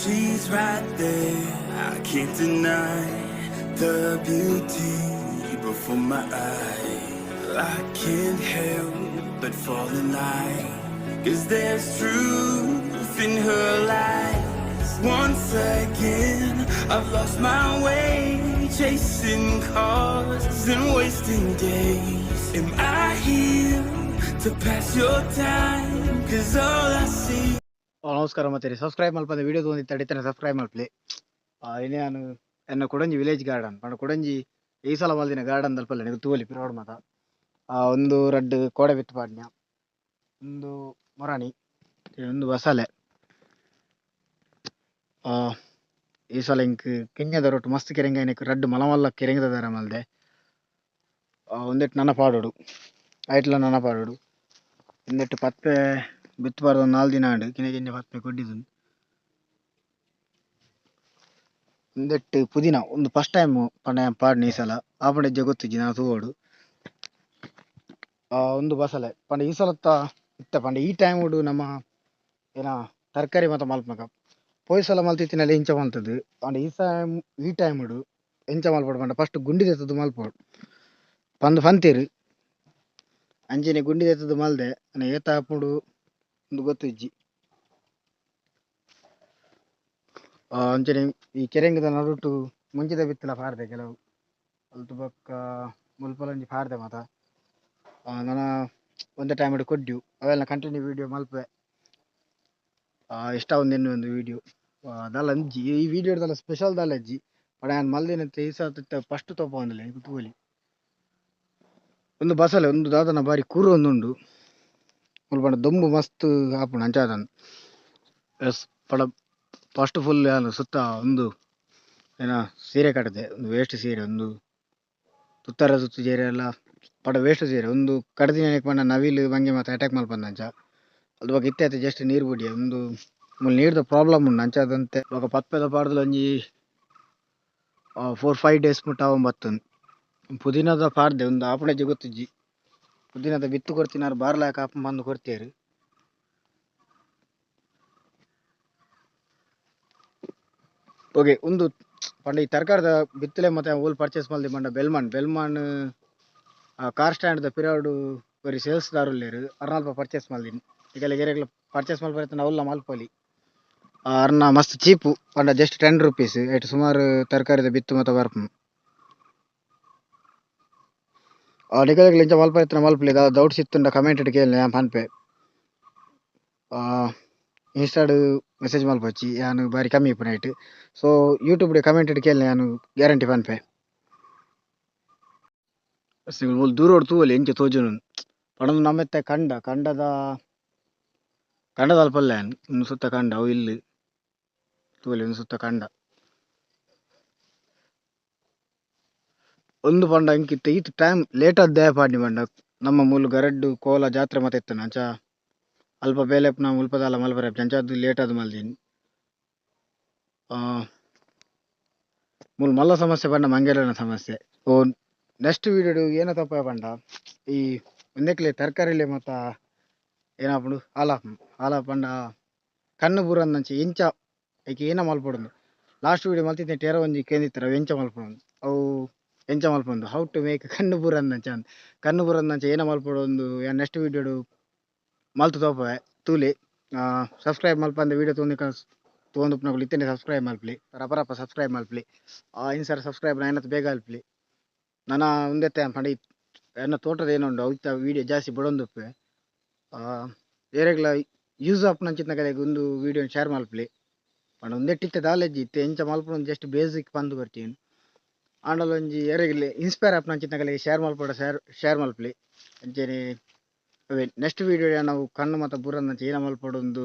she's right there. I can't deny the beauty before my eyes. I can't help but fall in line, 'cause there's truth in her lies. Once again, I've lost my way, chasing cars and wasting days. Am I here to pass your time? 'Cause all I see. ನಮಸ್ಕಾರ ಮತ್ತೆ subscribe ಮಲ್ಪಂದ video ತೊಂದಿತ್ತು ತಡಿತಾನೆ subscribe ಮಲ್ಪಲಿ ಇನ್ನು ನಾನು ಎನ್ನ ಕೊಡಂಜಿ village garden ಪಂಡ ಕೊಡಂಜಿ ಈ ಸಲ ಮಲ್ದಿನ garden ದಲ್ಪಲ್ಲ ನೀವು ತೂವಲಿ ಪಿರೋಡ್ ಮಾತ ಒಂದು ರಡ್ಡ್ ಕೋಡೆ ಬಿತ್ತು ಪಾಡ್ನ್ಯ ಒಂದು ಮೊರಾಣಿ ಒಂದು ಬಸಳೆ ಈ ಸಲ ಇಂಕ್ ಕೆಂಗದ ರೊಟ್ಟು ಮಸ್ತ್ ಕೆರೆಂಗ ಏನಕ್ಕೆ ರಡ್ಡ್ ಮಲಮಲ್ಲ ಕೆರೆಂಗದ ದರ ಮಲ್ದೆ ಒಂದೆಟ್ಟು ನನ್ನ ಪಾಡೋಡು ಐಟ್ಲ ನನ್ನ ಪಾಡೋಡು ಒಂದೆಟ್ಟು ಪತ್ತೆ ಬಿತ್ತಬಾರ್ದು ಒಂದು 4 ದಿನ ಆಂಡು ಕಿನೆ ಪತ್ತೆ ಕೊಡ್ಡಿದ್ದು ಒಂದೆಟ್ಟು ಪುದೀನ ಒಂದು ಫಸ್ಟ್ ಟೈಮ್ ಪಂಡ ಪಾಡ್ನ ಈ ಸಲ ಆ ಪಂಡ ಗೊತ್ತಿಜ್ಜಿ ನಾನು ತೂಗೋಡು ಒಂದು ಬಸಳೆ ಪಂಡ ಈ ಸಲ ಇತ್ತ ಪಂಡ ಈ ಟೈಮ್ ಉಡು ನಮ್ಮ ಏನ ತರಕಾರಿ ಮಾತ ಮಲ್ಪನಕ ಪೋಯ್ ಸಲ ಮಲ್ತಿತ್ತಿನಲ್ಲಿ ಇಂಚ ಮಲ್ತದ್ದು ಪಂಡ ಈ ಟೈಮ್ ಉಡು ಎಂಚ ಮಲ್ಪಡು ಪಂಡ ಫಸ್ಟ್ ಗುಂಡಿ ತೆತ್ತದು ಮಲ್ಪೋಡು ಪಂದು ಫಂತೀರು ಅಂಚನೆ ಗುಂಡಿ ತೆತ್ತದು ಮಲ್ದೆ ಏತ ಹಾಪುಡು ಒಂದು ಗೊತ್ತಿಜ್ಜಿ ಅಂಚನೆ ಈ ಕೆರೆಂಗದ ನಡುಟು ಮುಂಚಿದ ಬಿತ್ತಲ ಪಾರ್ದೆ ಕೆಲವು ಅಲ್ತು ಬೊಕ್ಕ ಮುಲ್ಪಲಂಜಿ ಪಾರ್ದೆ ಮಾತ ನಾನು ಒಂದೇ ಟೈಮ್ ಇಡು ಕೊಡ್ಡ್ಯು ಅವೆಲ್ಲ ಕಂಟಿನ್ಯೂ ವಿಡಿಯೋ ಮಲ್ಪೆ ಇಷ್ಟ ಒಂದು ವಿಡಿಯೋ ದಲ್ಲ ಅಂಜಿ ಈ ವಿಡಿಯೋದಲ್ಲ ಸ್ಪೆಷಲ್ ದಲ್ಲ ಅಜ್ಜಿ ಪಡ ನಾನು ಮಲ್ದಿನಂತೆ ಈ ಸಲ ಫಸ್ಟ್ ತೋಪ ಒಂದಿಲ್ಲ ಇದು ತೂಲಿ ಒಂದು ಬಸಳೆ ಒಂದು ದಾದನ ಬಾರಿ ಕೂರು ಒಂದುಂಡು ಮುಲ್ಪಂಡ ದೊಂಬು ಮಸ್ತ್ ಆಪುಂಡು ಅಂಚಾದನ್ ಎಸ್ ಪಡ ಫಸ್ಟ್ ಫುಲ್ ಏನು ಸುತ್ತ ಒಂದು ಏನ ಸೀರೆ ಕಟ್ಟದೆ ಒಂದು ವೇಸ್ಟ್ ಸೀರೆ ಒಂದು ತುತ್ತರ ಸುತ್ತು ಸೀರೆ ಎಲ್ಲ ಪಡ ವೇಸ್ಟ್ ಸೀರೆ ಒಂದು ಕಡದಿನ ಪಂಡ ನವಿಲು ಬಂಗೆ ಮತ್ತೆ ಅಟ್ಯಾಕ್ ಮಲ್ಪಂದ ಅಂಚ ಅದ್ರ ಬಗ್ಗೆ ಇತ್ತೆ ಜಸ್ಟ್ ನೀರು ಬಿಡಿ ಒಂದು ನೀರ್ದ ಪ್ರಾಬ್ಲಮ್ ಉಂಡು ಅಂಚಾದಂತೆ ಇವಾಗ ಪತ್ಪೆದ ಪಾಡ್ದಲು ಒಂಜಿ 4-5 ಡೇಸ್ ಮುಟ್ಟ ಬತ್ತುಂಡು ಪುದೀನದ ಪಾಡ್ದೆ ಒಂದು ಆಪಣೆಜ್ಜಿ ಗೊತ್ತಿಜ್ಜಿ ಪುದೀನದ ಬಿತ್ತು ಕೊಡ್ತಿನಾರು ಬಾರ್ಲಾಕ ಆಪ ಬಂದು ಕೊಡ್ತೇರು ಓಕೆ ಒಂದು ಪಂಡ ಈ ತರಕಾರಿದ ಬಿತ್ತಲೆ ಮತ್ತೆ ಓಲ್ ಪರ್ಚೇಸ್ ಮಲ್ದಿ ಪಂಡ ಬೆಲ್ಮಾನ್ ಕಾರ್ ಸ್ಟ್ಯಾಂಡ್ ದ ಪಿರಾಡು ಬರೀ ಸೇಲ್ಸ್ ದಾರುಲ್ಲೇರು ಅರ್ನಾಲ್ಪ ಪರ್ಚೇಸ್ ಮಲ್ದಿನಿ ಈಗ ಗೆರೆಗ್ಲ ಪರ್ಚೇಸ್ ಮಲ್ಪರತ್ತ ಅವಲ್ಲ ಮಲ್ಪೊಲಿ ಅರ್ನ ಮಸ್ತ್ ಚೀಪು ಪಂಡ ಜಸ್ಟ್ 10 ರೂಪೀಸ್ ಐಟ್ ಸುಮಾರು ತರಕಾರಿದ ಬಿತ್ತು ಮತ್ತೆ ಬರ್ಪು ನಿಗಲೆಗ್ಲ ಇಂಚ ಮಲ್ಪರತ್ತ ಮಲ್ಪಲಿ ಡೌಟ್ಸ್ ಇತ್ತುಂಡ ಕಮೆಂಟ್ ಇಟ್ಟು ಕೇಳಿ ನಾನು ಪನ್ಪೆ ಇನ್ಸ್ಟಾಡ್ ಮೆಸೇಜ್ ಮಲ್ಪಚ್ಚಿ ನಾನು ಬಾರಿ ಕಮ್ಮಿ ಇಪ್ಪು ನೈಟ್ ಸೊ ಯೂಟ್ಯೂಬ್ ಕಮೆಂಟ್ ಇಟ್ಟು ಕೇಳಿ ನಾನು ಗ್ಯಾರಂಟಿ ಪನ್ಪೆ ದೂರೋಡು ತೂವಲಿ ಎಂಚ ತೋಜುನು ಪಣದು ನಮ್ಮೆತ್ತ ಕಂಡದ ಅಲ್ಪಲ್ಲ ಒಂದು ಸುತ್ತ ಕಂಡ ಅವು ಇಲ್ಲಿ ತೂವಲಿ ಒಂದು ಸುತ್ತ ಕಂಡ ಒಂದು ಪಂಡ ಇಂಕಿತ್ತ ಈತ್ ಟೈಮ್ ಲೇಟ್ ಆದ ದೇಹ ಪಾಡ್ನಿ ಪಂಡ ನಮ್ಮ ಮೂಲು ಗರಡ್ಡು ಕೋಲ ಜಾತ್ರೆ ಮತ್ತೆ ಇತ್ತಾನ ಅಂಚ ಅಲ್ಪ ಬೇಲೆಪ್ ನಾವು ಮುಲ್ಪದಲ್ಲ ಮಲ್ಪರೆ ಅಂಚಾದ್ದು ಲೇಟ್ ಆದ ಮಲ್ದಿನಿ ಮೂಲು ಮಲ್ಲ ಸಮಸ್ಯೆ ಪಂಡ ಮಂಗೇರನ ಸಮಸ್ಯೆ ಓ ನೆಕ್ಸ್ಟ್ ವಿಡಿಯೋ ಏನ ತಪ್ಪ ಪಂಡ ಈ ಒಂದಕ್ಲೆ ತರಕಾರಿಲೆ ಮತ್ತ ಏನಾಪುಂಡು ಹಾಲ ಪಂಡ ಕಣ್ಣು ಬೂರಂದಂಚ ಎಂಚ ಐಕೆ ಏನ ಮಲ್ಪೊಡು ಲಾಸ್ಟ್ ವಿಡಿಯೋ ಮಲ್ತಿದ್ದೆ ಟೇರ ಒಂಜಿ ಕೇಂದಿತ್ತರ ಅವು ಎಂಚ ಮಲ್ಪೊಡು ಅವು ಎಂಚ ಮಲ್ಪೊಂದು ಹೌ ಟು ಮೇಕ್ ಕಣ್ಣು ಬೂರಂದಂಚ ಏನ ಮಲ್ಪೊಡು ಒಂದು ನೆಕ್ಸ್ಟ್ ವಿಡಿಯೋ ಮಲ್ತು ತೋಪವೆ ತೂಲೆ ಸಬ್ಸ್ಕ್ರೈಬ್ ಮಲ್ಪಂದ ವಿಡಿಯೋ ತೊಗೊಂಡು ಇತ್ತೇನೆ ಸಬ್ಸ್ಕ್ರೈಬ್ ಮಲ್ಪಲಿ ರಪರಪ್ಪ ಸಬ್ಸ್ಕ್ರೈಬ್ ಮಲ್ಪಲಿ ಇನ್ಸರ್ ಸಬ್ಸ್ಕ್ರೈಬ್ ಏನತ್ತು ಬೇಗ ಅಲ್ಪಲಿ ನನ್ನ ಒಂದೆತ್ತೆ ಪಂಡ ಎನ್ನ ತೋಟದ ಏನುಂಡು ಅವಿತ್ತ ವಿಡಿಯೋ ಜಾಸ್ತಿ ಬಿಡೊಂದುಪ್ಪೆ ಬೇರೆಗ್ಲ ಯೂಸ್ ಆಪ್ನಂಚಿನ ಕಡೆಗೆ ಒಂದು ವಿಡಿಯೋ ಶೇರ್ ಮಲ್ಪಲಿ ಪಂಡ ಒಂದೆಟ್ಟಿತ್ತೆ ದಾಲೆಜ್ಜಿ ಇತ್ತೆ ಎಂಚ ಮಲ್ಪೊಡು ಜಸ್ಟ್ ಬೇಸಿಕ್ ಪಂದು ಬರ್ತೀನಿ ಆಂಡಲ ಒಂಜಿ ಏರೆಗ್ಲಿ ಇನ್ಸ್ಪೈರ್ ಆಪ್ನಂಚಿನ ಕಡೆಗೆ ಶೇರ್ ಮಲ್ಪಲಿ ಅಂಚೆನೆ ನೆಕ್ಸ್ಟ್ ವಿಡಿಯೋ ನಾವು ಕಣ್ಣು ಮತ್ತು ಬುರಂದಂಚ ಏನ ಮಲ್ಪೊಡು ಒಂದು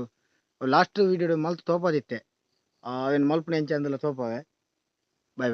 ಲಾಸ್ಟ್ ವಿಡಿಯೋ ಮಲ್ತು ತೋಪದಿತ್ತೆ ಅವೇನು ಮಲ್ಪುನ ಎಂಚ ಅಂದಲ್ಲ ತೋಪವೆ ಬೈ